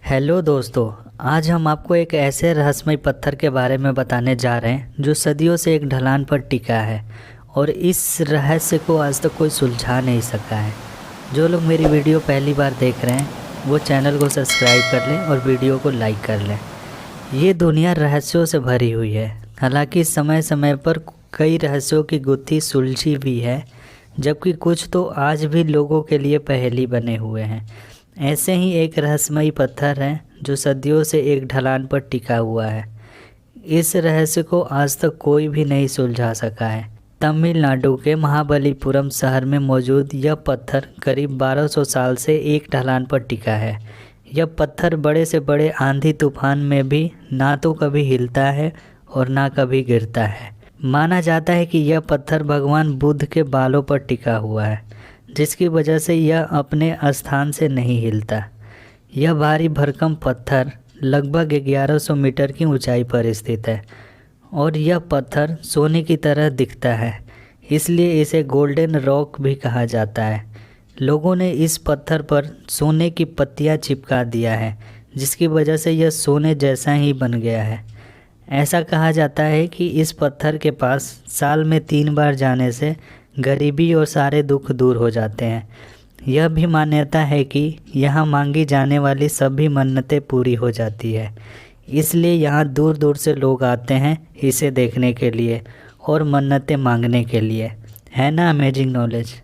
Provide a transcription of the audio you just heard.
Hello दोस्तों। आज हम आपको एक ऐसे रहस्यमय पत्थर के बारे में बताने जा रहे हैं जो सदियों से एक ढलान पर टिका है और इस रहस्य को आज तक कोई सुलझा नहीं सका है। जो लोग मेरी वीडियो पहली बार देख रहे हैं वो चैनल को सब्सक्राइब कर लें और वीडियो को लाइक कर लें। ये दुनिया रहस्यों से भरी हुई है। हालांकि समय समय पर कई रहस्यों की गुत्थी सुलझी हुई है, जबकि कुछ तो आज भी लोगों के लिए पहेली बने हुए हैं। ऐसे ही एक रहस्यमयी पत्थर है जो सदियों से एक ढलान पर टिका हुआ है। इस रहस्य को आज तक कोई भी नहीं सुलझा सका है। तमिलनाडु के महाबलीपुरम शहर में मौजूद यह पत्थर करीब 1200 साल से एक ढलान पर टिका है। यह पत्थर बड़े से बड़े आंधी तूफान में भी ना तो कभी हिलता है और ना कभी गिरता है। माना जाता है कि यह पत्थर भगवान बुद्ध के बालों पर टिका हुआ है, जिसकी वजह से यह अपने स्थान से नहीं हिलता। यह भारी भरकम पत्थर लगभग 1100 मीटर की ऊंचाई पर स्थित है और यह पत्थर सोने की तरह दिखता है, इसलिए इसे गोल्डन रॉक भी कहा जाता है। लोगों ने इस पत्थर पर सोने की पत्तियां चिपका दिया है, जिसकी वजह से यह सोने जैसा ही बन गया है। ऐसा कहा जाता है कि इस पत्थर के पास साल में 3 बार जाने से गरीबी और सारे दुख दूर हो जाते हैं। यह भी मान्यता है कि यहाँ मांगी जाने वाली सभी मन्नतें पूरी हो जाती है, इसलिए यहाँ दूर दूर से लोग आते हैं इसे देखने के लिए और मन्नतें मांगने के लिए। है ना अमेजिंग नॉलेज।